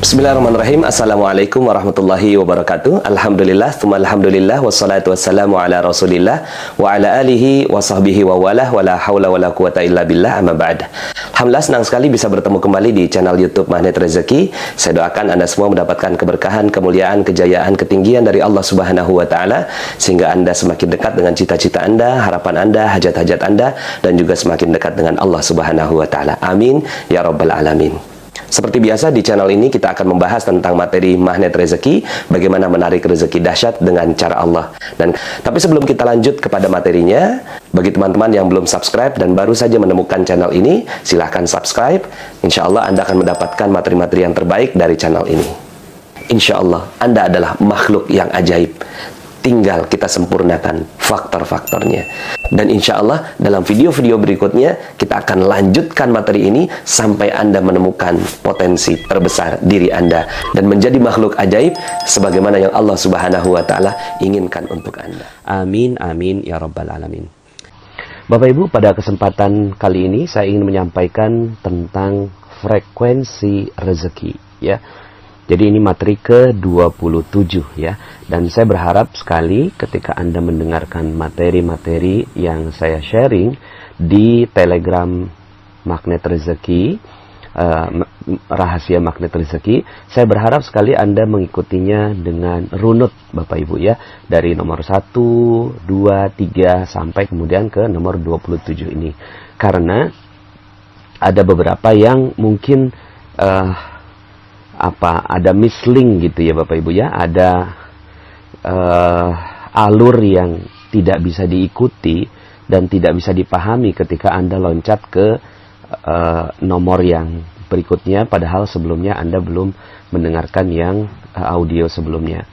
Bismillahirrahmanirrahim. Assalamualaikum warahmatullahi wabarakatuh. Alhamdulillah, tsumma alhamdulillah, wassalatu wassalamu ala rasulillah wa ala alihi wa sahbihi wa walah, wa la hawla wa la quwata illa billah, amma ba'd. Alhamdulillah, senang sekali bisa bertemu kembali di channel YouTube Magnet Rezeki. Saya doakan Anda semua mendapatkan keberkahan, kemuliaan, kejayaan, ketinggian dari Allah Subhanahu wa Ta'ala, sehingga Anda semakin dekat dengan cita-cita Anda, harapan Anda, hajat-hajat Anda, dan juga semakin dekat dengan Allah Subhanahu wa Ta'ala. Amin ya rabbal alamin. Seperti biasa di channel ini kita akan membahas tentang materi magnet rezeki, bagaimana menarik rezeki dahsyat dengan cara Allah. Tapi sebelum kita lanjut kepada materinya, bagi teman-teman yang belum subscribe dan baru saja menemukan channel ini, silahkan subscribe. Insya Allah Anda akan mendapatkan materi-materi yang terbaik dari channel ini. Insya Allah Anda adalah makhluk yang ajaib. Tinggal kita sempurnakan faktor-faktornya. Dan insya Allah dalam video-video berikutnya kita akan lanjutkan materi ini sampai Anda menemukan potensi terbesar diri Anda dan menjadi makhluk ajaib sebagaimana yang Allah Subhanahu wa Ta'ala inginkan untuk Anda. Amin, amin, ya rabbal alamin. Bapak Ibu, pada kesempatan kali ini saya ingin menyampaikan tentang frekuensi rezeki, ya. Jadi ini materi ke-27 ya. Dan saya berharap sekali ketika Anda mendengarkan materi-materi yang saya sharing di Telegram Magnet Rezeki, Rahasia Magnet Rezeki, saya berharap sekali Anda mengikutinya dengan runut Bapak Ibu ya. Dari nomor 1, 2, 3 sampai kemudian ke nomor 27 ini. Karena ada beberapa yang mungkin ada mislink gitu ya Bapak Ibu ya, ada alur yang tidak bisa diikuti dan tidak bisa dipahami ketika Anda loncat ke nomor yang berikutnya, padahal sebelumnya Anda belum mendengarkan yang audio sebelumnya.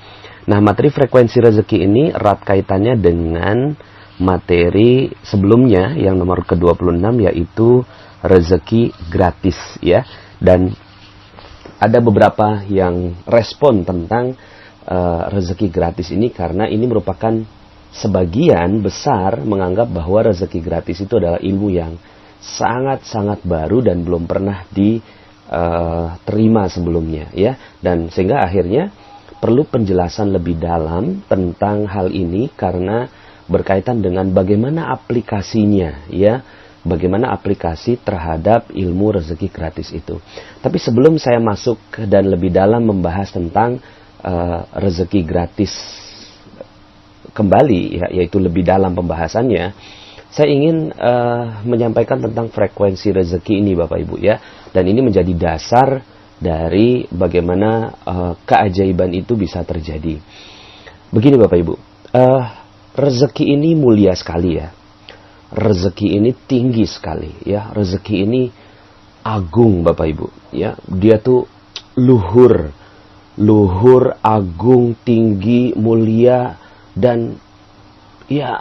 Nah, materi frekuensi rezeki ini erat kaitannya dengan materi sebelumnya yang nomor ke-26, yaitu rezeki gratis ya. Dan ada beberapa yang respon tentang rezeki gratis ini karena ini merupakan sebagian besar menganggap bahwa rezeki gratis itu adalah ilmu yang sangat-sangat baru dan belum pernah diterima sebelumnya ya. Dan sehingga akhirnya perlu penjelasan lebih dalam tentang hal ini karena berkaitan dengan bagaimana aplikasinya ya. Bagaimana aplikasi terhadap ilmu rezeki gratis itu. Tapi sebelum saya masuk dan lebih dalam membahas tentang rezeki gratis kembali, ya, yaitu lebih dalam pembahasannya, saya ingin menyampaikan tentang frekuensi rezeki ini Bapak Ibu ya. Dan ini menjadi dasar dari bagaimana keajaiban itu bisa terjadi. Begini Bapak Ibu, rezeki ini mulia sekali ya. Rezeki ini tinggi sekali ya. Rezeki ini agung Bapak Ibu ya. Dia tuh luhur, agung, tinggi, mulia, dan ya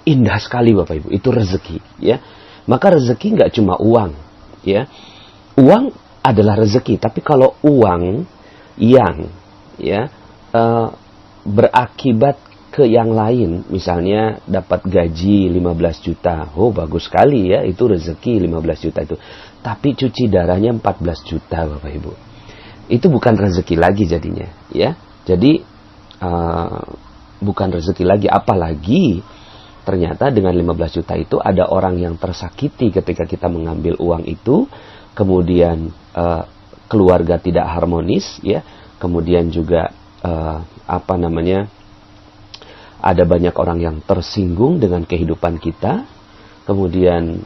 indah sekali Bapak Ibu. Itu rezeki ya. Maka rezeki nggak cuma uang ya. Uang adalah rezeki, tapi kalau uang yang ya berakibat ke yang lain, misalnya dapat gaji 15 juta. Oh, bagus sekali ya, itu rezeki 15 juta itu. Tapi cuci darahnya 14 juta Bapak Ibu. Itu bukan rezeki lagi jadinya, ya. Jadi bukan rezeki lagi, apalagi ternyata dengan 15 juta itu ada orang yang tersakiti ketika kita mengambil uang itu, kemudian keluarga tidak harmonis ya. Kemudian juga ada banyak orang yang tersinggung dengan kehidupan kita, kemudian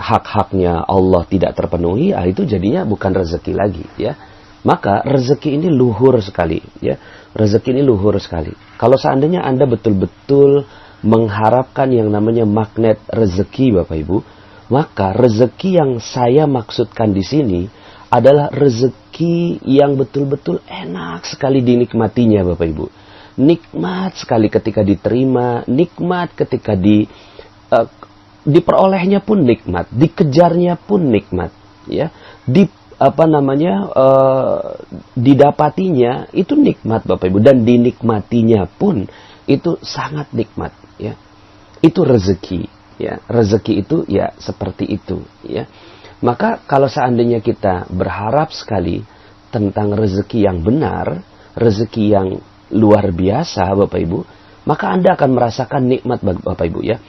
hak-haknya Allah tidak terpenuhi, itu jadinya bukan rezeki lagi ya. Maka rezeki ini luhur sekali ya. Rezeki ini luhur sekali. Kalau seandainya Anda betul-betul mengharapkan yang namanya magnet rezeki Bapak Ibu, maka rezeki yang saya maksudkan di sini adalah rezeki yang betul-betul enak sekali dinikmatinya Bapak Ibu. Nikmat sekali ketika diterima, nikmat ketika diperolehnya pun nikmat, dikejarnya pun nikmat, ya. Didapatinya itu nikmat Bapak Ibu, dan dinikmatinya pun itu sangat nikmat, ya. Itu rezeki, ya. Rezeki itu ya seperti itu, ya. Maka kalau seandainya kita berharap sekali tentang rezeki yang benar, rezeki yang luar biasa Bapak Ibu, maka Anda akan merasakan nikmat Bapak Ibu, ya.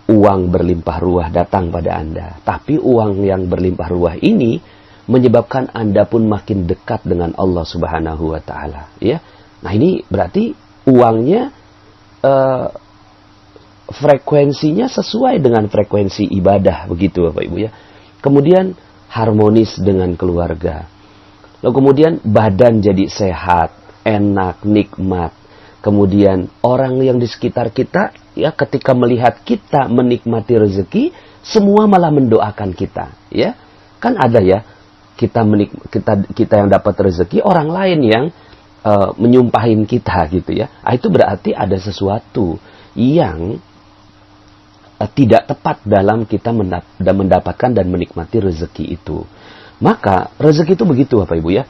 Uang berlimpah ruah datang pada Anda. Tapi uang yang berlimpah ruah ini menyebabkan Anda pun makin dekat dengan Allah Subhanahu wa Ta'ala, ya. Nah, ini berarti uangnya frekuensinya sesuai dengan frekuensi ibadah, begitu Bapak Ibu, ya. Kemudian harmonis dengan keluarga. Lalu kemudian badan jadi sehat, enak, nikmat. Kemudian orang yang di sekitar kita, ya, ketika melihat kita menikmati rezeki, semua malah mendoakan kita, ya. Kan ada, ya, kita yang dapat rezeki, orang lain yang menyumpahin kita, gitu, ya. Itu berarti ada sesuatu yang tidak tepat dalam kita mendapatkan dan menikmati rezeki itu. Maka rezeki itu begitu Bapak Ibu, ya.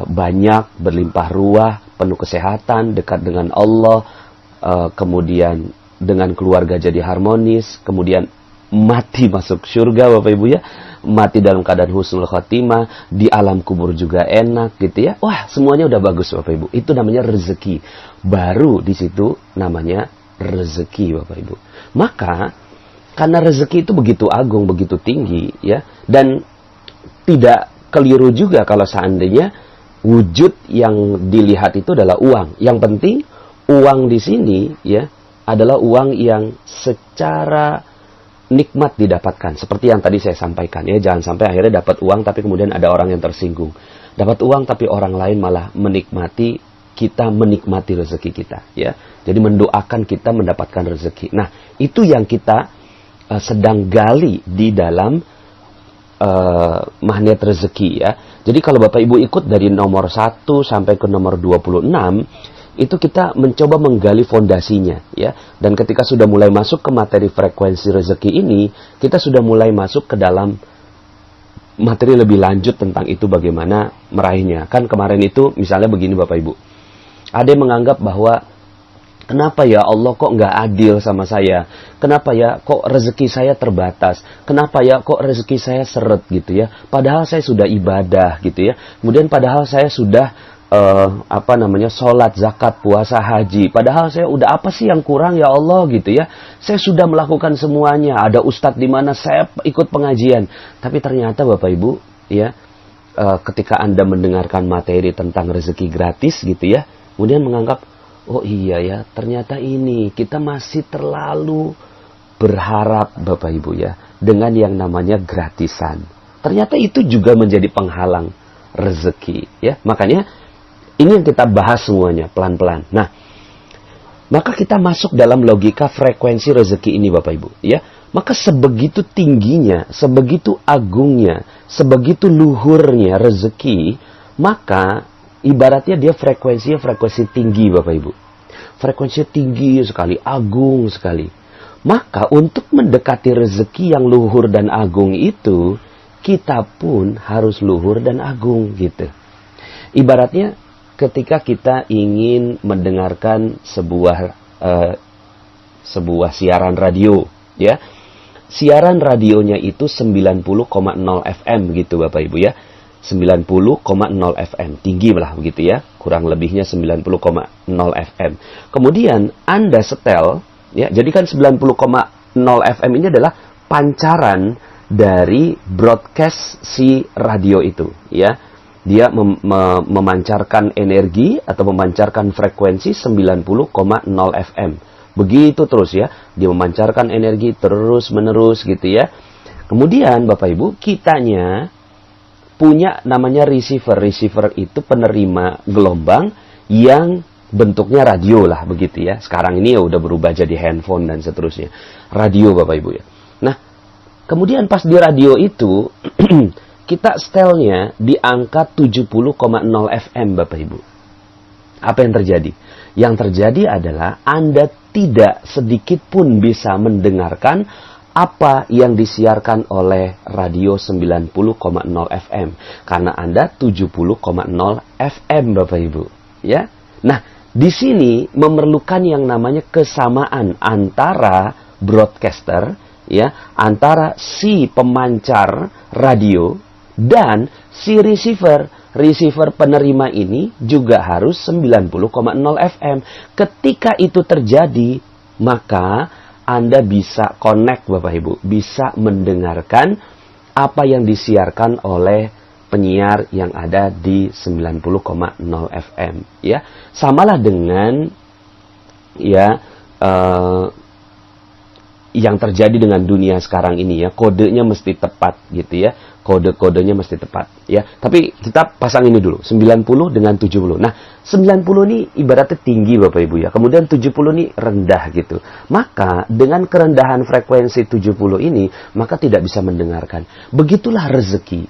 Banyak, berlimpah ruah, penuh kesehatan, dekat dengan Allah, kemudian dengan keluarga jadi harmonis, kemudian mati masuk surga Bapak Ibu, ya. Mati dalam keadaan husnul khotimah, di alam kubur juga enak, gitu, ya. Wah, semuanya udah bagus Bapak Ibu. Itu namanya rezeki. Baru di situ namanya rezeki Bapak Ibu. Maka karena rezeki itu begitu agung, begitu tinggi, ya, dan tidak keliru juga kalau seandainya wujud yang dilihat itu adalah uang. Yang penting uang di sini, ya, adalah uang yang secara nikmat didapatkan. Seperti yang tadi saya sampaikan, ya, jangan sampai akhirnya dapat uang tapi kemudian ada orang yang tersinggung. Dapat uang tapi orang lain malah menikmati, kita menikmati rezeki kita, ya. Jadi mendoakan kita mendapatkan rezeki. Nah, itu yang kita sedang gali di dalam magnet rezeki, ya. Jadi kalau Bapak Ibu ikut dari nomor 1 sampai ke nomor 26, itu kita mencoba menggali fondasinya, ya. Dan ketika sudah mulai masuk ke materi frekuensi rezeki ini, kita sudah mulai masuk ke dalam materi lebih lanjut tentang itu, bagaimana meraihnya. Kan kemarin itu misalnya begini Bapak Ibu. Ada yang menganggap bahwa kenapa ya Allah kok nggak adil sama saya? Kenapa ya kok rezeki saya terbatas? Kenapa ya kok rezeki saya seret, gitu, ya? Padahal saya sudah ibadah, gitu, ya. Kemudian padahal saya sudah sholat, zakat, puasa, haji. Padahal saya udah, apa sih yang kurang ya Allah, gitu, ya? Saya sudah melakukan semuanya. Ada ustadz di mana saya ikut pengajian. Tapi ternyata Bapak Ibu, ya, ketika Anda mendengarkan materi tentang rezeki gratis, gitu, ya, kemudian menganggap, oh iya ya, ternyata ini kita masih terlalu berharap Bapak Ibu, ya, dengan yang namanya gratisan. Ternyata itu juga menjadi penghalang rezeki, ya. Makanya ini yang kita bahas semuanya pelan-pelan. Nah, maka kita masuk dalam logika frekuensi rezeki ini Bapak Ibu, ya. Maka sebegitu tingginya, sebegitu agungnya, sebegitu luhurnya rezeki, maka ibaratnya dia frekuensi tinggi Bapak Ibu. Frekuensi tinggi sekali, agung sekali. Maka untuk mendekati rezeki yang luhur dan agung itu, kita pun harus luhur dan agung, gitu. Ibaratnya ketika kita ingin mendengarkan sebuah siaran radio, ya. Siaran radionya itu 90,0 FM, gitu Bapak Ibu, ya. 90,0 FM, tinggi lah begitu, ya, kurang lebihnya 90,0 FM. Kemudian Anda setel, ya, jadi kan 90,0 FM ini adalah pancaran dari broadcast si radio itu, ya. Dia memancarkan energi atau memancarkan frekuensi 90,0 FM. Begitu terus, ya, dia memancarkan energi terus menerus, gitu, ya. Kemudian Bapak Ibu, kitanya punya namanya receiver. Receiver itu penerima gelombang yang bentuknya radio lah begitu, ya. Sekarang ini ya udah berubah jadi handphone dan seterusnya. Radio Bapak Ibu, ya. Nah, kemudian pas di radio itu kita setelnya di angka 70,0 FM Bapak Ibu. Apa yang terjadi? Yang terjadi adalah Anda tidak sedikit pun bisa mendengarkan apa yang disiarkan oleh radio 90,0 FM. Karena Anda 70,0 FM Bapak Ibu, ya. Nah, di sini memerlukan yang namanya kesamaan antara broadcaster, ya, antara si pemancar radio dan si receiver. Receiver penerima ini juga harus 90,0 FM. Ketika itu terjadi, maka Anda bisa connect, Bapak Ibu, bisa mendengarkan apa yang disiarkan oleh penyiar yang ada di 90,0 FM, ya. Samalah dengan ya yang terjadi dengan dunia sekarang ini, ya, kodenya mesti tepat gitu, ya. Kode-kodenya mesti tepat, ya. Tapi kita pasang ini dulu, 90 dengan 70. Nah, 90 ini ibaratnya tinggi, Bapak Ibu, ya. Kemudian 70 ini rendah gitu. Maka dengan kerendahan frekuensi 70 ini, maka tidak bisa mendengarkan. Begitulah rezeki.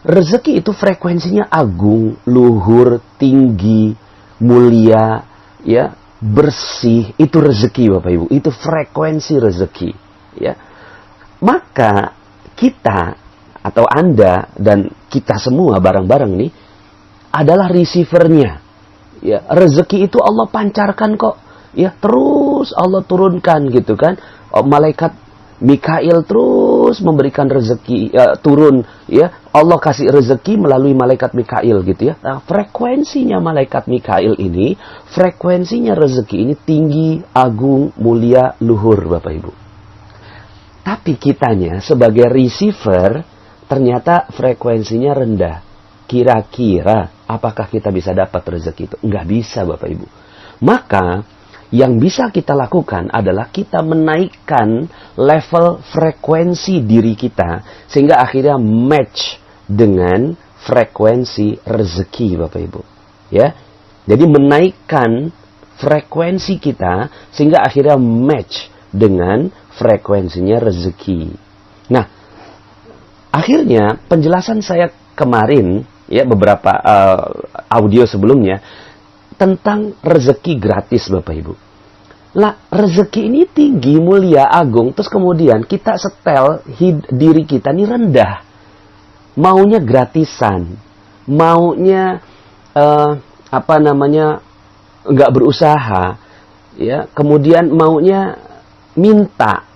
Rezeki itu frekuensinya agung, luhur, tinggi, mulia, ya, bersih. Itu rezeki, Bapak Ibu. Itu frekuensi rezeki, ya. Maka kita atau Anda dan kita semua bareng-bareng nih adalah receivernya. Ya, rezeki itu Allah pancarkan kok. Ya, terus Allah turunkan gitu kan. Malaikat Mikail terus memberikan rezeki turun, ya. Allah kasih rezeki melalui malaikat Mikail gitu, ya. Nah, frekuensinya malaikat Mikail ini, frekuensinya rezeki ini tinggi, agung, mulia, luhur, Bapak Ibu. Tapi kitanya sebagai receiver ternyata frekuensinya rendah. Kira-kira apakah kita bisa dapat rezeki itu? Enggak bisa, Bapak Ibu. Maka yang bisa kita lakukan adalah kita menaikkan level frekuensi diri kita sehingga akhirnya match dengan frekuensi rezeki, Bapak Ibu. Ya. Jadi menaikkan frekuensi kita sehingga akhirnya match dengan frekuensinya rezeki. Nah, akhirnya penjelasan saya kemarin, ya, beberapa audio sebelumnya tentang rezeki gratis, Bapak Ibu. Lah, rezeki ini tinggi, mulia, agung, terus kemudian kita setel diri kita ini rendah. Maunya gratisan, maunya nggak berusaha, ya, kemudian maunya minta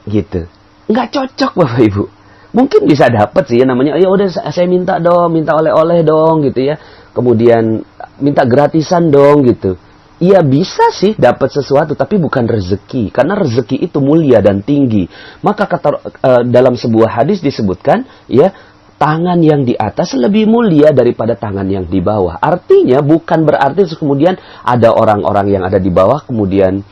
gitu. Nggak cocok, Bapak Ibu. Mungkin bisa dapat sih, namanya, ya udah saya minta dong, minta oleh-oleh dong gitu, ya. Kemudian minta gratisan dong gitu. Iya, bisa sih dapat sesuatu, tapi bukan rezeki. Karena rezeki itu mulia dan tinggi. Maka dalam sebuah hadis disebutkan, ya, tangan yang di atas lebih mulia daripada tangan yang di bawah. Artinya bukan berarti kemudian ada orang-orang yang ada di bawah kemudian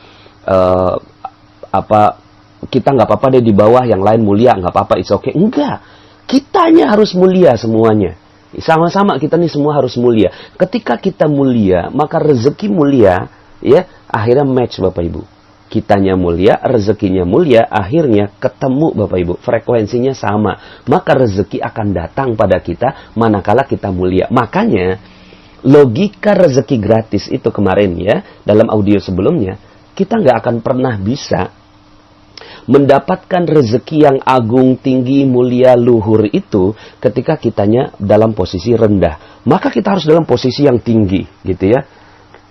kita nggak apa-apa deh di bawah, yang lain mulia, nggak apa-apa, it's okay. Enggak. Kitanya harus mulia semuanya. Sama-sama kita nih semua harus mulia. Ketika kita mulia, maka rezeki mulia, ya, akhirnya match, Bapak Ibu. Kitanya mulia, rezekinya mulia, akhirnya ketemu, Bapak Ibu. Frekuensinya sama. Maka rezeki akan datang pada kita manakala kita mulia. Makanya logika rezeki gratis itu kemarin, ya, dalam audio sebelumnya, kita nggak akan pernah bisa mendapatkan rezeki yang agung, tinggi, mulia, luhur itu ketika kitanya dalam posisi rendah. Maka kita harus dalam posisi yang tinggi, gitu, ya.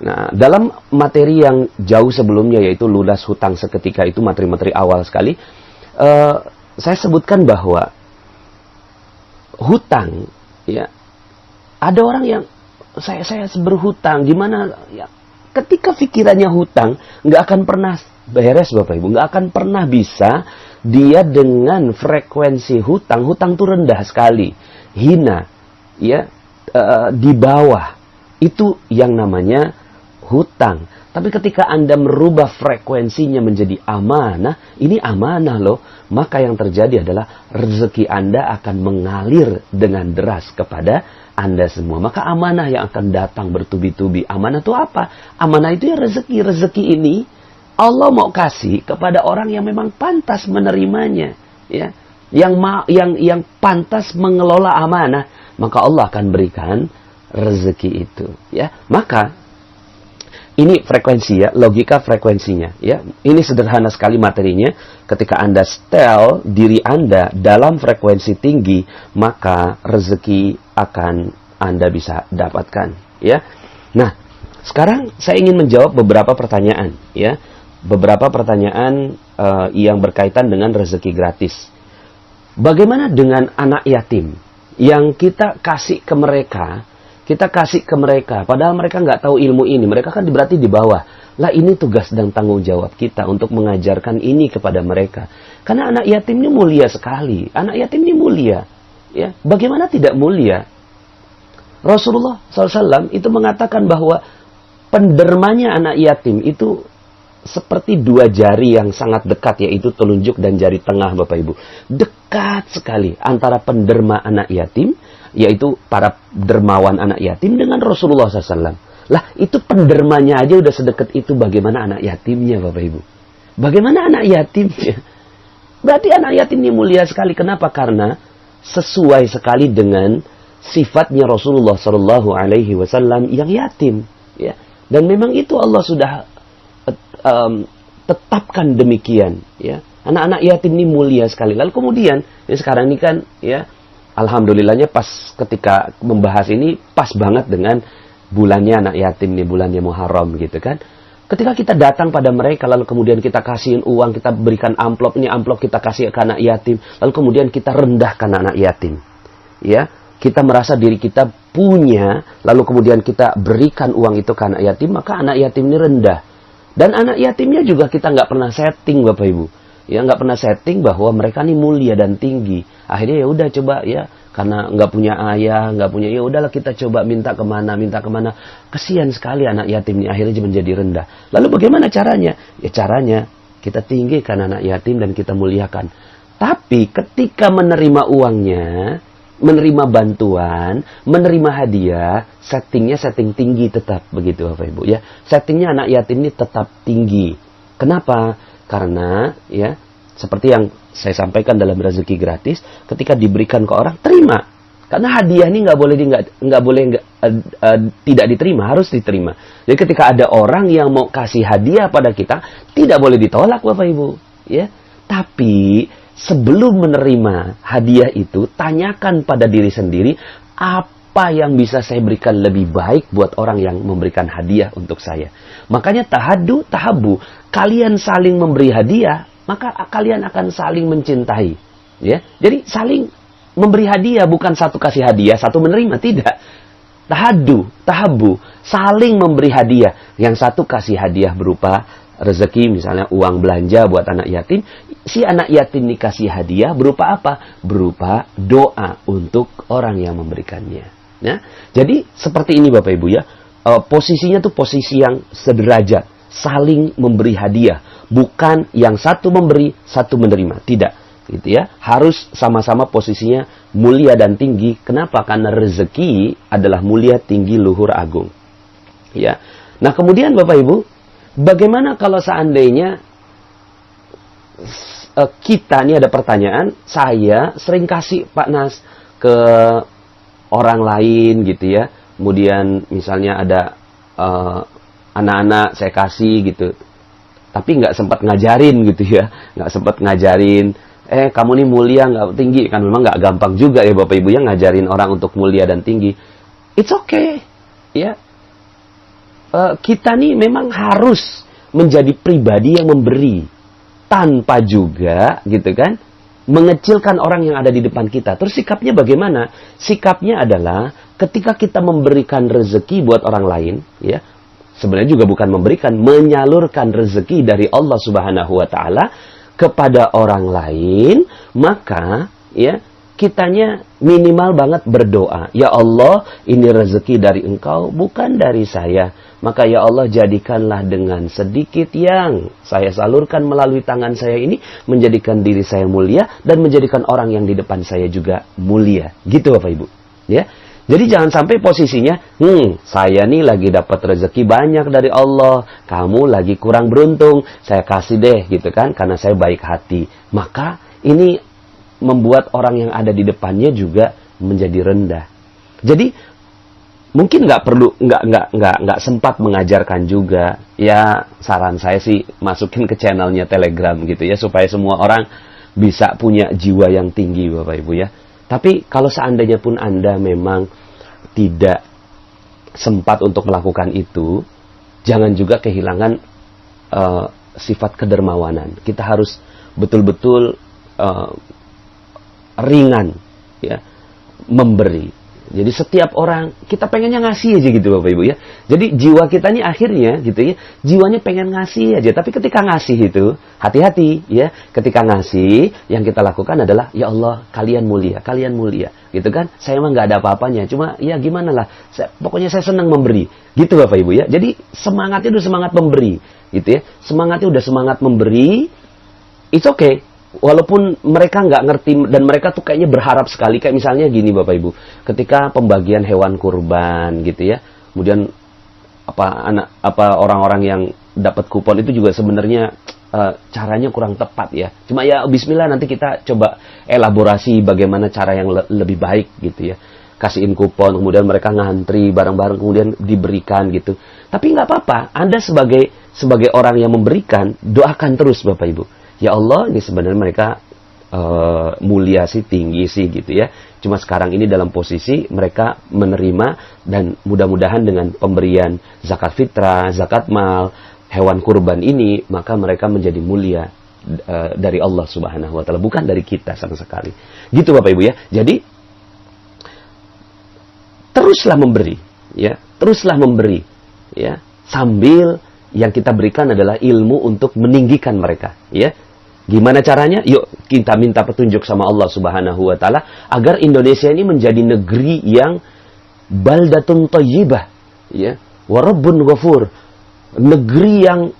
Nah, dalam materi yang jauh sebelumnya, yaitu lunas hutang seketika, itu materi-materi awal sekali, saya sebutkan bahwa hutang, ya, ada orang yang saya berhutang, gimana, ya, ketika pikirannya hutang, nggak akan pernah beres, Bapak Ibu. Nggak akan pernah bisa dia dengan frekuensi hutang. Hutang itu rendah sekali, hina, ya, di bawah. Itu yang namanya hutang. Tapi ketika Anda merubah frekuensinya menjadi amanah, ini amanah loh, maka yang terjadi adalah rezeki Anda akan mengalir dengan deras kepada Anda semua. Maka amanah yang akan datang bertubi-tubi. Amanah itu apa? Amanah itu ya rezeki. Rezeki ini Allah mau kasih kepada orang yang memang pantas menerimanya, ya. Yang pantas mengelola amanah, maka Allah akan berikan rezeki itu, ya. Maka ini frekuensi, ya, logika frekuensinya, ya. Ini sederhana sekali materinya. Ketika Anda setel diri Anda dalam frekuensi tinggi, maka rezeki akan Anda bisa dapatkan, ya. Nah, sekarang saya ingin menjawab beberapa pertanyaan, ya. Beberapa pertanyaan yang berkaitan dengan rezeki gratis. Bagaimana dengan anak yatim yang kita kasih ke mereka, padahal mereka nggak tahu ilmu ini, mereka kan berarti di bawah. Lah ini tugas dan tanggung jawab kita untuk mengajarkan ini kepada mereka. Karena anak yatim ini mulia sekali, anak yatim ini mulia. Ya, bagaimana tidak mulia? Rasulullah SAW itu mengatakan bahwa pendermanya anak yatim itu seperti dua jari yang sangat dekat, yaitu telunjuk dan jari tengah, Bapak Ibu. Dekat sekali antara penderma anak yatim, yaitu para dermawan anak yatim, dengan Rasulullah SAW. Lah, itu pendermanya aja udah sedekat itu, bagaimana anak yatimnya, Bapak Ibu? Bagaimana anak yatimnya? Berarti anak yatim ini mulia sekali. Kenapa? Karena sesuai sekali dengan sifatnya Rasulullah SAW yang yatim. Ya. Dan memang itu Allah sudah tetapkan demikian, ya. Anak-anak yatim ini mulia sekali. Lalu kemudian ya sekarang ini kan, ya, alhamdulillahnya pas ketika membahas ini pas banget dengan bulannya anak yatim nih, bulannya Muharram gitu kan. Ketika kita datang pada mereka, lalu kemudian kita kasihin uang, kita berikan amplop, ini amplop kita kasih ke anak yatim, lalu kemudian kita rendahkan anak yatim, ya. Kita merasa diri kita punya, lalu kemudian kita berikan uang itu ke anak yatim, maka anak yatim ini rendah. Dan anak yatimnya juga kita nggak pernah setting, Bapak Ibu. Ya, nggak pernah setting bahwa mereka ini mulia dan tinggi. Akhirnya ya udah coba, ya, karena nggak punya ayah, nggak punya, ya udahlah kita coba minta kemana. Kesian sekali anak yatim ini akhirnya menjadi rendah. Lalu bagaimana caranya? Ya caranya kita tinggikan anak yatim dan kita muliakan. Tapi ketika menerima uangnya, menerima bantuan, menerima hadiah, settingnya setting tinggi tetap, begitu Bapak Ibu, ya. Settingnya anak yatim ini tetap tinggi. Kenapa? Karena, ya, seperti yang saya sampaikan dalam rezeki gratis, ketika diberikan ke orang, terima. Karena hadiah ini nggak boleh tidak diterima, harus diterima. Jadi ketika ada orang yang mau kasih hadiah pada kita, tidak boleh ditolak, Bapak Ibu, ya. Tapi sebelum menerima hadiah itu, tanyakan pada diri sendiri, apa yang bisa saya berikan lebih baik buat orang yang memberikan hadiah untuk saya. Makanya tahabu, kalian saling memberi hadiah, maka kalian akan saling mencintai. Ya, jadi saling memberi hadiah, bukan satu kasih hadiah, satu menerima, tidak. Tahabu, saling memberi hadiah. Yang satu kasih hadiah berupa rezeki, misalnya uang belanja buat anak yatim, si anak yatim dikasih hadiah berupa apa? Berupa doa untuk orang yang memberikannya. Ya? Jadi seperti ini Bapak Ibu, ya, posisinya tuh posisi yang sederajat, saling memberi hadiah, bukan yang satu memberi, satu menerima, tidak, gitu ya. Harus sama-sama posisinya mulia dan tinggi. Kenapa? Karena rezeki adalah mulia, tinggi, luhur, agung. Ya. Nah kemudian Bapak Ibu, bagaimana kalau seandainya kita, ini ada pertanyaan, saya sering kasih Pak Nas ke orang lain gitu ya. Kemudian misalnya ada anak-anak saya kasih gitu. Tapi nggak sempat ngajarin gitu ya. Nggak sempat ngajarin, kamu nih mulia nggak tinggi. Kan memang nggak gampang juga ya Bapak Ibu ya ngajarin orang untuk mulia dan tinggi. It's okay. Ya. Kita nih memang harus menjadi pribadi yang memberi tanpa juga gitu kan mengecilkan orang yang ada di depan kita. Terus sikapnya bagaimana? Sikapnya adalah ketika kita memberikan rezeki buat orang lain, ya, sebenarnya juga bukan memberikan, menyalurkan rezeki dari Allah Subhanahu wa taala kepada orang lain, maka ya kitanya minimal banget berdoa. Ya Allah, ini rezeki dari Engkau, bukan dari saya. Maka ya Allah, jadikanlah dengan sedikit yang saya salurkan melalui tangan saya ini, menjadikan diri saya mulia, dan menjadikan orang yang di depan saya juga mulia. Gitu Bapak Ibu. Ya. Jadi jangan sampai posisinya, saya nih lagi dapat rezeki banyak dari Allah, kamu lagi kurang beruntung, saya kasih deh gitu kan, karena saya baik hati. Maka ini membuat orang yang ada di depannya juga menjadi rendah. Jadi mungkin nggak sempat mengajarkan juga. Ya saran saya sih masukin ke channelnya Telegram gitu ya, supaya semua orang bisa punya jiwa yang tinggi Bapak Ibu ya. Tapi kalau seandainya pun Anda memang tidak sempat untuk melakukan itu, jangan juga kehilangan sifat kedermawanan. Kita harus betul-betul ringan, ya, memberi. Jadi setiap orang kita pengennya ngasih aja gitu Bapak Ibu ya. Jadi jiwa kita ini akhirnya gitu ya, jiwanya pengen ngasih aja. Tapi ketika ngasih itu hati-hati ya. Ketika ngasih yang kita lakukan adalah ya Allah kalian mulia gitu kan. Saya mah nggak ada apa-apanya. Cuma ya gimana lah. Pokoknya saya senang memberi. Gitu Bapak Ibu ya. Jadi semangatnya udah semangat memberi gitu ya. Semangatnya udah semangat memberi. It's okay. Walaupun mereka nggak ngerti dan mereka tuh kayaknya berharap sekali, kayak misalnya gini Bapak Ibu, ketika pembagian hewan kurban gitu ya, kemudian orang-orang yang dapat kupon itu juga sebenarnya caranya kurang tepat ya. Cuma ya Bismillah nanti kita coba elaborasi bagaimana cara yang lebih baik gitu ya. Kasihin kupon, kemudian mereka ngantri bareng-bareng, kemudian diberikan gitu. Tapi nggak apa-apa, Anda sebagai orang yang memberikan, doakan terus Bapak Ibu. Ya Allah, ini sebenarnya mereka mulia sih, tinggi sih gitu ya. Cuma sekarang ini dalam posisi mereka menerima dan mudah-mudahan dengan pemberian zakat fitrah, zakat mal, hewan kurban ini, maka mereka menjadi mulia dari Allah Subhanahu wa taala, bukan dari kita sama sekali. Gitu Bapak Ibu ya. Jadi teruslah memberi ya, teruslah memberi ya, sambil yang kita berikan adalah ilmu untuk meninggikan mereka ya. Gimana caranya? Yuk kita minta petunjuk sama Allah Subhanahu wa taala agar Indonesia ini menjadi negeri yang baldatun thayyibah ya, wa rabbun ghafur. Negeri yang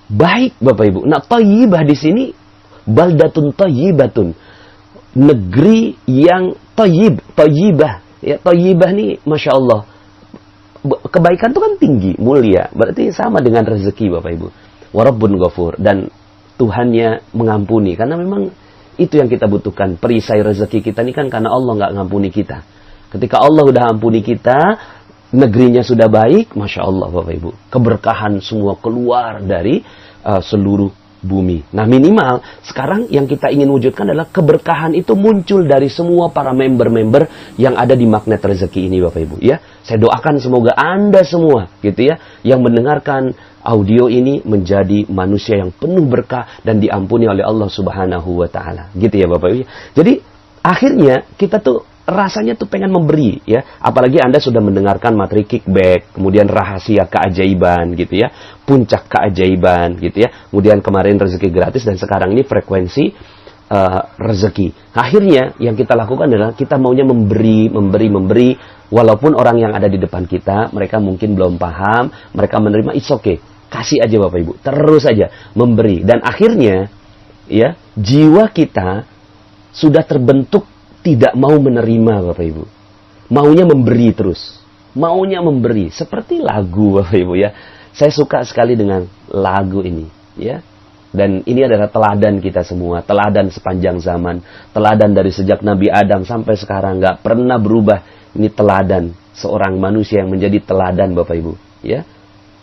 baik Bapak Ibu. Nah, thayyibah di sini baldatun thayyibatun. Negeri yang thayyibah. Ya, thayyibah nih Masya Allah. Kebaikan itu kan tinggi, mulia. Berarti sama dengan rezeki Bapak Ibu. Wa rabbun ghafur, dan Tuhannya mengampuni, karena memang itu yang kita butuhkan. Perisai rezeki kita ini kan karena Allah nggak ngampuni kita. Ketika Allah udah ampuni kita, negerinya sudah baik, Masya Allah Bapak Ibu. Keberkahan semua keluar dari seluruh bumi. Nah minimal sekarang yang kita ingin wujudkan adalah keberkahan itu muncul dari semua para member-member yang ada di magnet rezeki ini Bapak Ibu ya. Saya doakan semoga Anda semua gitu ya yang mendengarkan audio ini menjadi manusia yang penuh berkah dan diampuni oleh Allah Subhanahu wa taala. Gitu ya Bapak Ibu. Jadi akhirnya kita tuh rasanya tuh pengen memberi ya. Apalagi Anda sudah mendengarkan materi kickback, kemudian rahasia keajaiban gitu ya, puncak keajaiban gitu ya. Kemudian kemarin rezeki gratis dan sekarang ini frekuensi rezeki. Akhirnya yang kita lakukan adalah kita maunya memberi walaupun orang yang ada di depan kita mereka mungkin belum paham, mereka menerima, it's okay. Kasih aja Bapak Ibu, terus aja memberi. Dan akhirnya ya, jiwa kita sudah terbentuk tidak mau menerima Bapak Ibu. Maunya memberi terus. Maunya memberi. Seperti lagu Bapak Ibu ya. Saya suka sekali dengan lagu ini ya. Dan ini adalah teladan kita semua. Teladan sepanjang zaman. Teladan dari sejak Nabi Adam sampai sekarang. Nggak pernah berubah. Ini teladan. Seorang manusia yang menjadi teladan Bapak Ibu ya.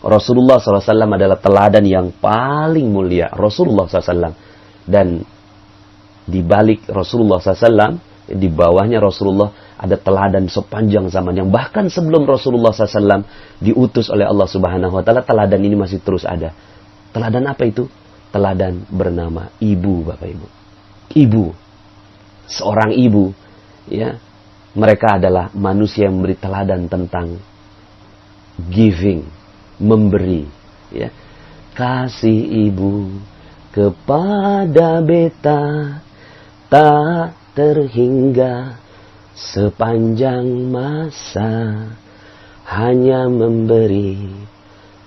Rasulullah SAW adalah teladan yang paling mulia. Rasulullah SAW. Dan di balik Rasulullah SAW, di bawahnya Rasulullah ada teladan sepanjang zaman yang bahkan sebelum Rasulullah SAW diutus oleh Allah Subhanahu wa taala, teladan ini masih terus ada. Teladan apa itu? Teladan bernama ibu Bapak Ibu. Ibu. Seorang ibu ya. Mereka adalah manusia yang memberi teladan tentang giving, memberi ya. Kasih ibu kepada beta tak terhingga sepanjang masa, hanya memberi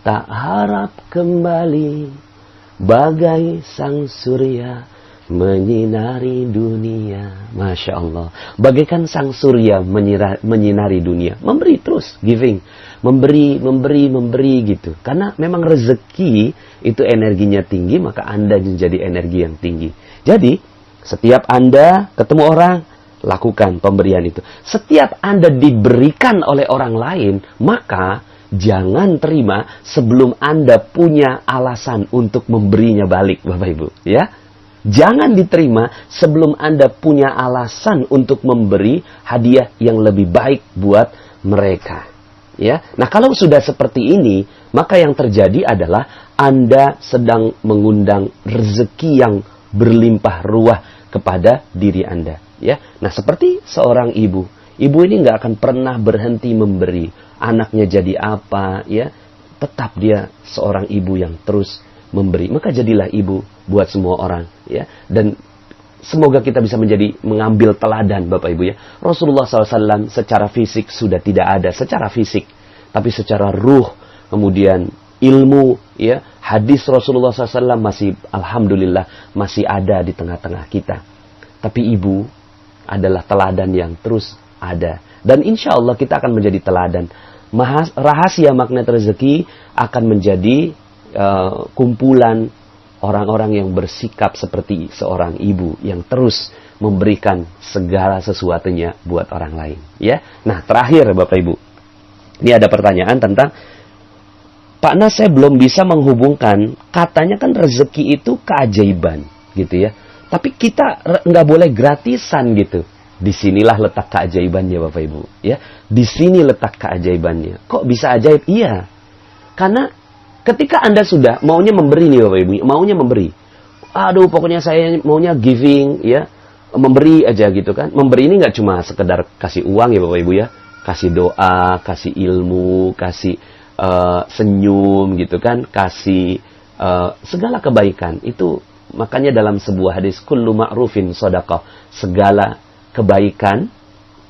tak harap kembali, bagai sang surya menyinari dunia. Masya Allah, bagaikan sang surya menyinari dunia. Memberi terus, giving, memberi gitu. Karena memang rezeki itu energinya tinggi, maka Anda menjadi energi yang tinggi. Jadi setiap Anda ketemu orang, lakukan pemberian itu. Setiap Anda diberikan oleh orang lain, maka jangan terima sebelum Anda punya alasan untuk memberinya balik, Bapak Ibu. Ya, jangan diterima sebelum Anda punya alasan untuk memberi hadiah yang lebih baik buat mereka. Ya. Nah, kalau sudah seperti ini, maka yang terjadi adalah Anda sedang mengundang rezeki yang berlimpah ruah kepada diri Anda. Ya. Nah, seperti seorang ibu. Ibu ini nggak akan pernah berhenti memberi. Anaknya jadi apa, ya, tetap dia seorang ibu yang terus memberi. Maka jadilah ibu buat semua orang. Ya. Dan semoga kita bisa mengambil teladan Bapak Ibu ya. Rasulullah SAW secara fisik sudah tidak ada, secara fisik. Tapi secara ruh, kemudian ilmu, ya, hadis Rasulullah SAW masih, alhamdulillah, masih ada di tengah-tengah kita. Tapi ibu adalah teladan yang terus ada. Dan insya Allah kita akan menjadi teladan. Rahasia magnet rezeki akan menjadi kumpulan orang-orang yang bersikap seperti seorang ibu yang terus memberikan segala sesuatunya buat orang lain. Ya, nah terakhir Bapak Ibu, ini ada pertanyaan tentang Pak Nas, saya belum bisa menghubungkan, katanya kan rezeki itu keajaiban, gitu ya. Tapi kita nggak boleh gratisan gitu. Disinilah letak keajaibannya Bapak Ibu. Ya, di sini letak keajaibannya. Kok bisa ajaib? Iya, karena ketika Anda sudah maunya memberi nih Bapak Ibu, maunya memberi. Aduh, pokoknya saya maunya giving, ya, memberi aja gitu kan. Memberi ini nggak cuma sekedar kasih uang ya Bapak Ibu ya, kasih doa, kasih ilmu, kasih senyum gitu kan, kasih segala kebaikan. Itu makanya dalam sebuah hadis, kullu ma'rufin shadaqah, segala kebaikan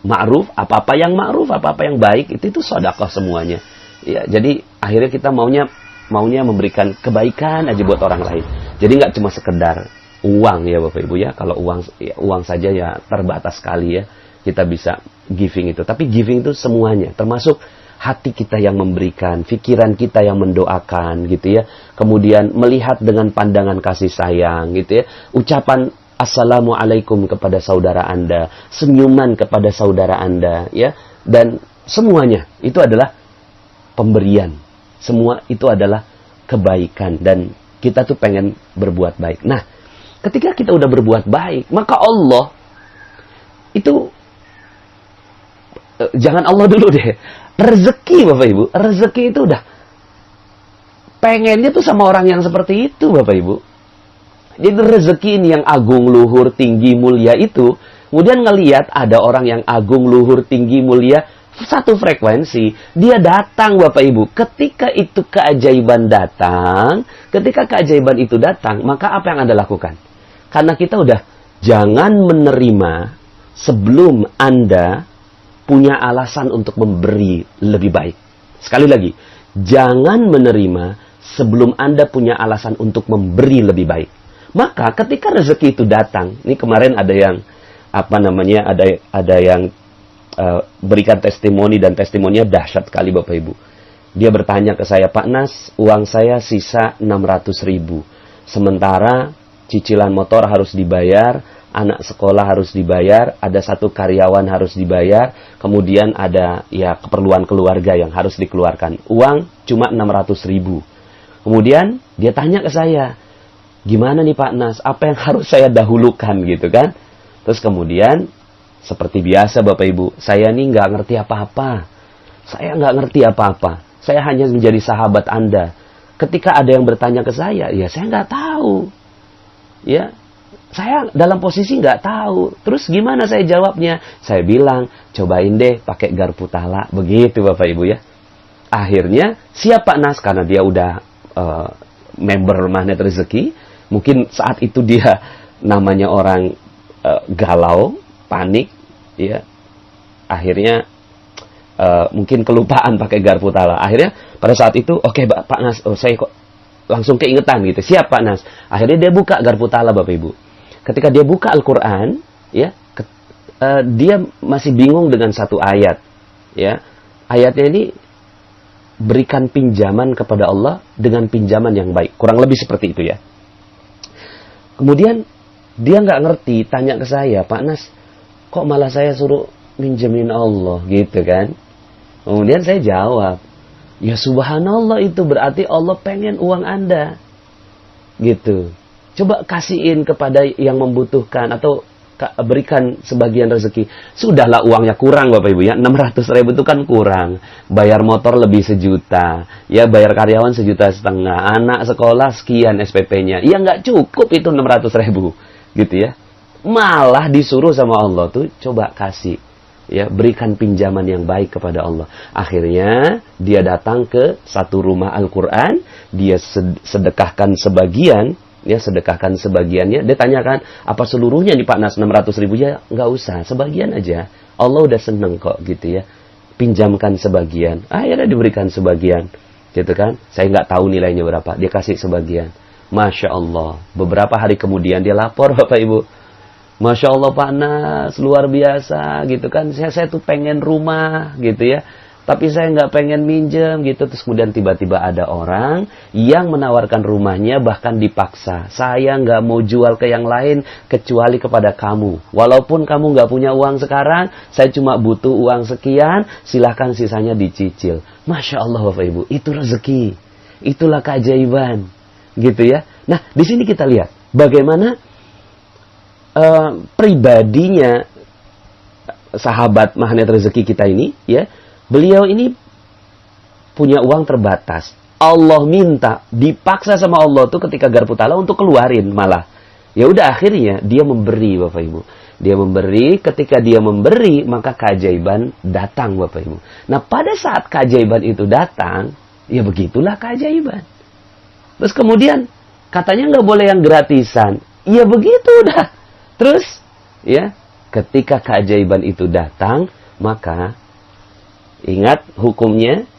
ma'ruf, apa-apa yang ma'ruf, apa-apa yang baik itu sedekah semuanya. Ya, jadi akhirnya kita maunya memberikan kebaikan aja buat orang lain. Jadi nggak cuma sekedar uang ya Bapak Ibu ya. Kalau uang saja ya terbatas sekali ya. Kita bisa giving itu. Tapi giving itu semuanya. Termasuk hati kita yang memberikan. Pikiran kita yang mendoakan gitu ya. Kemudian melihat dengan pandangan kasih sayang gitu ya. Ucapan Assalamualaikum kepada saudara Anda. Senyuman kepada saudara Anda ya. Dan semuanya itu adalah pemberian. Semua itu adalah kebaikan. Dan kita tuh pengen berbuat baik. Nah, ketika kita udah berbuat baik, maka Allah itu, jangan Allah dulu deh, rezeki Bapak Ibu, rezeki itu udah pengennya tuh sama orang yang seperti itu Bapak Ibu. Jadi rezeki ini yang agung, luhur, tinggi, mulia itu, kemudian ngelihat ada orang yang agung, luhur, tinggi, mulia, satu frekuensi, dia datang Bapak Ibu. Ketika itu keajaiban datang, ketika keajaiban itu datang, maka apa yang Anda lakukan? Karena kita udah, jangan menerima sebelum Anda punya alasan untuk memberi lebih baik. Sekali lagi, jangan menerima sebelum Anda punya alasan untuk memberi lebih baik. Maka ketika rezeki itu datang, ini kemarin ada yang ada yang berikan testimoni, dan testimoninya dahsyat sekali Bapak Ibu. Dia bertanya ke saya, Pak Nas, uang saya sisa 600.000. Sementara cicilan motor harus dibayar, anak sekolah harus dibayar, ada satu karyawan harus dibayar, kemudian ada ya keperluan keluarga yang harus dikeluarkan. Uang cuma 600.000. Kemudian dia tanya ke saya, gimana nih Pak Nas, apa yang harus saya dahulukan gitu kan? Terus kemudian seperti biasa Bapak Ibu, saya nih nggak ngerti apa-apa. Saya nggak ngerti apa-apa. Saya hanya menjadi sahabat Anda. Ketika ada yang bertanya ke saya, ya saya nggak tahu. Ya, saya dalam posisi nggak tahu. Terus gimana saya jawabnya? Saya bilang, cobain deh pakai garpu tala. Begitu Bapak Ibu ya. Akhirnya, siap Pak Nas, karena dia udah member Magnet Rezeki. Mungkin saat itu dia namanya orang galau, panik, ya. Akhirnya mungkin kelupaan pakai garpu tala. Akhirnya pada saat itu, oke, Pak Nas, saya kok langsung keingetan gitu. Siap Pak Nas. Akhirnya dia buka garpu tala Bapak Ibu. Ketika dia buka Al-Quran, ya, dia masih bingung dengan satu ayat, ya. Ayatnya ini, berikan pinjaman kepada Allah dengan pinjaman yang baik. Kurang lebih seperti itu ya. Kemudian dia nggak ngerti, tanya ke saya, Pak Nas, kok malah saya suruh minjemin Allah gitu kan? Kemudian saya jawab, ya subhanallah, itu berarti Allah pengen uang Anda. Gitu. Coba kasihin kepada yang membutuhkan, atau berikan sebagian rezeki. Sudahlah uangnya kurang Bapak Ibu ya, 600.000 itu kan kurang. Bayar motor lebih 1 juta, ya bayar karyawan 1,5 juta, anak sekolah sekian SPP-nya. Ya nggak cukup itu 600.000 gitu ya. Malah disuruh sama Allah tuh coba kasih. Ya, berikan pinjaman yang baik kepada Allah. Akhirnya dia datang ke satu rumah Al-Quran, dia sedekahkan sebagian, ya sedekahkan sebagiannya. Dia tanyakan, apa seluruhnya nih Pak Nas 600.000? Ya nggak usah, sebagian aja. Allah udah seneng kok gitu ya. Pinjamkan sebagian. Akhirnya diberikan sebagian, gitu kan? Saya nggak tahu nilainya berapa. Dia kasih sebagian. Masya Allah. Beberapa hari kemudian dia lapor Bapak Ibu. Masya Allah Pak Nas, luar biasa gitu kan. Saya tuh pengen rumah gitu ya. Tapi saya nggak pengen minjem gitu. Terus kemudian tiba-tiba ada orang yang menawarkan rumahnya bahkan dipaksa. Saya nggak mau jual ke yang lain kecuali kepada kamu. Walaupun kamu nggak punya uang sekarang, saya cuma butuh uang sekian, silahkan sisanya dicicil. Masya Allah Bapak Ibu, itu rezeki. Itulah keajaiban. Gitu ya. Nah, di sini kita lihat bagaimana pribadinya sahabat magnet rezeki kita ini, ya, beliau ini punya uang terbatas. Allah minta, dipaksa sama Allah tuh ketika garpu tala untuk keluarin malah. Ya udah akhirnya dia memberi Bapak Ibu. Dia memberi, ketika dia memberi maka keajaiban datang Bapak Ibu. Nah pada saat keajaiban itu datang, ya begitulah keajaiban. Terus kemudian katanya nggak boleh yang gratisan. Ya begitu dah. Terus, ya, ketika keajaiban itu datang, maka ingat hukumnya,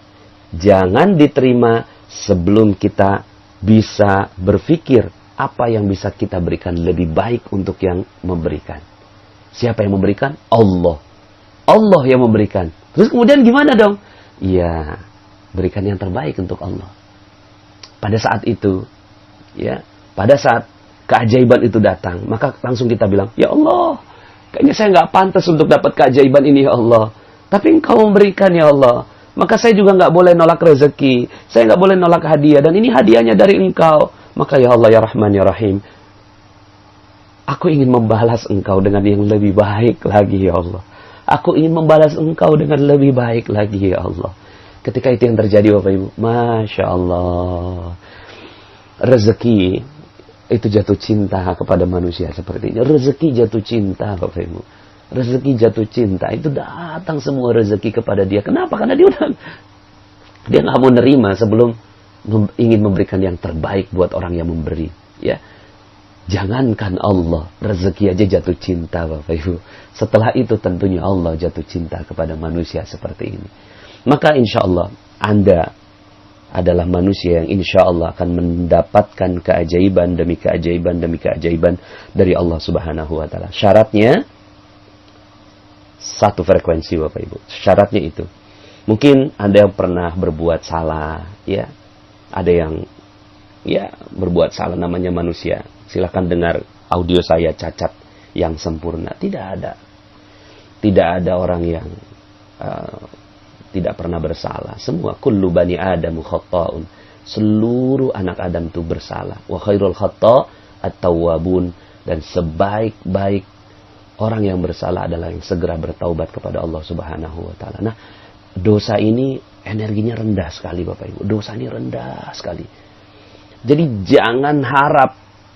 jangan diterima sebelum kita bisa berpikir apa yang bisa kita berikan lebih baik untuk yang memberikan. Siapa yang memberikan? Allah. Allah yang memberikan. Terus kemudian gimana dong? Ya, berikan yang terbaik untuk Allah. Pada saat itu, ya, pada saat keajaiban itu datang, maka langsung kita bilang, ya Allah, kayaknya saya nggak pantas untuk dapat keajaiban ini ya Allah. Tapi Engkau memberikan ya Allah. Maka saya juga nggak boleh nolak rezeki. Saya nggak boleh nolak hadiah. Dan ini hadiahnya dari Engkau. Maka ya Allah ya Rahman ya Rahim, aku ingin membalas Engkau dengan yang lebih baik lagi ya Allah. Aku ingin membalas Engkau dengan lebih baik lagi ya Allah. Ketika itu yang terjadi Bapak Ibu, Masya Allah, rezeki itu jatuh cinta kepada manusia sepertinya. Rezeki jatuh cinta Bapak Ibu. Rezeki jatuh cinta. Itu datang semua rezeki kepada dia. Kenapa? Karena dia nggak mau nerima sebelum ingin memberikan yang terbaik buat orang yang memberi. Ya, jangankan Allah, rezeki aja jatuh cinta Bapak Ibu. Setelah itu tentunya Allah jatuh cinta kepada manusia seperti ini. Maka insya Allah Anda adalah manusia yang insya Allah akan mendapatkan keajaiban demi keajaiban demi keajaiban dari Allah Subhanahu wa Ta'ala. Syaratnya satu frekuensi Bapak Ibu. Syaratnya itu. Mungkin Anda yang pernah berbuat salah, ya. Ada yang ya berbuat salah, namanya manusia. Silakan dengar audio saya cacat yang sempurna. Tidak ada. Tidak ada orang yang tidak pernah bersalah. Semua kullu bani Adam khata'un. Seluruh anak Adam itu bersalah. Wa khairul khata' at-tawwabun, dan sebaik-baik orang yang bersalah adalah yang segera bertaubat kepada Allah Subhanahu wa Ta'ala. Nah, dosa ini energinya rendah sekali Bapak Ibu. Dosa ini rendah sekali. Jadi jangan harap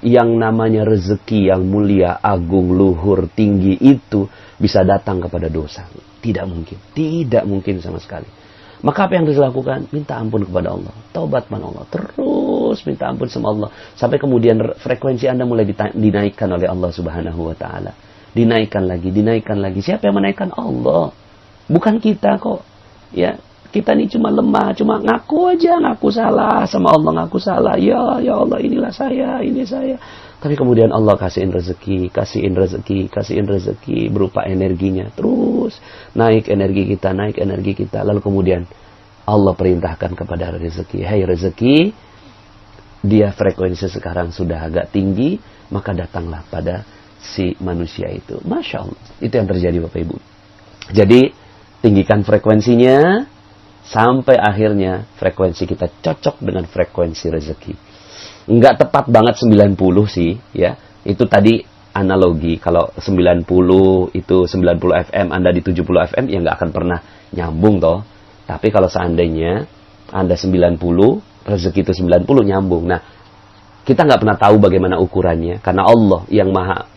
yang namanya rezeki yang mulia, agung, luhur, tinggi itu bisa datang kepada dosa. Tidak mungkin. Tidak mungkin sama sekali. Maka apa yang harus dilakukan? Minta ampun kepada Allah. Taubat kepada Allah. Terus minta ampun sama Allah. Sampai kemudian frekuensi Anda mulai dinaikkan oleh Allah Subhanahu wa Ta'ala. Dinaikkan lagi, dinaikkan lagi. Siapa yang menaikkan? Allah. Bukan kita kok. Ya, kita ini cuma lemah, cuma ngaku aja, ngaku salah sama Allah, ngaku salah. Ya Allah, inilah saya, ini saya. Tapi kemudian Allah kasihin rezeki, kasihin rezeki, kasihin rezeki berupa energinya. Terus naik energi kita, naik energi kita. Lalu kemudian Allah perintahkan kepada rezeki, "Hai rezeki, dia frekuensi sekarang sudah agak tinggi, maka datanglah pada si manusia itu." Masya Allah. Itu yang terjadi Bapak Ibu. Jadi tinggikan frekuensinya sampai akhirnya frekuensi kita cocok dengan frekuensi rezeki. Enggak tepat banget 90 sih, ya. Itu tadi analogi, kalau 90 itu 90 FM, Anda di 70 FM, ya nggak akan pernah nyambung toh. Tapi kalau seandainya Anda 90, rezeki itu 90 nyambung. Nah, kita nggak pernah tahu bagaimana ukurannya, karena Allah yang maha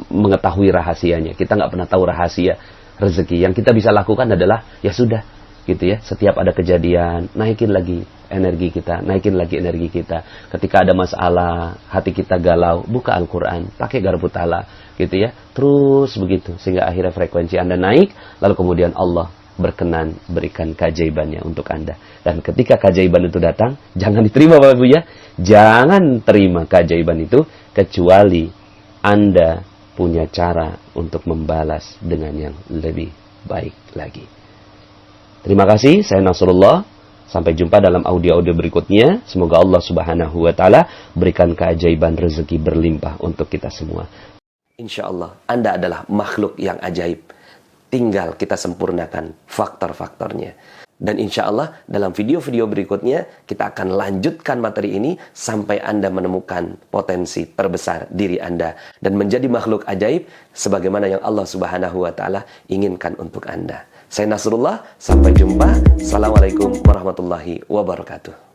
mengetahui rahasianya. Kita nggak pernah tahu rahasia rezeki. Yang kita bisa lakukan adalah, ya sudah, gitu ya. Setiap ada kejadian, naikin lagi energi kita, naikin lagi energi kita. Ketika ada masalah, hati kita galau, buka Al-Quran, pakai garpu tala, gitu ya. Terus begitu, sehingga akhirnya frekuensi Anda naik, lalu kemudian Allah berkenan berikan keajaibannya untuk Anda. Dan ketika keajaiban itu datang, jangan diterima Bapak Ibu ya. Jangan terima keajaiban itu, kecuali Anda punya cara untuk membalas dengan yang lebih baik lagi. Terima kasih, saya Nasrullah. Sampai jumpa dalam audio-audio berikutnya. Semoga Allah Subhanahu wa Ta'ala berikan keajaiban rezeki berlimpah untuk kita semua. Insya Allah, Anda adalah makhluk yang ajaib. Tinggal kita sempurnakan faktor-faktornya. Dan insya Allah dalam video-video berikutnya kita akan lanjutkan materi ini sampai Anda menemukan potensi terbesar diri Anda dan menjadi makhluk ajaib sebagaimana yang Allah Subhanahu wa Ta'ala inginkan untuk Anda. Saya Nasrullah, sampai jumpa. Assalamualaikum warahmatullahi wabarakatuh.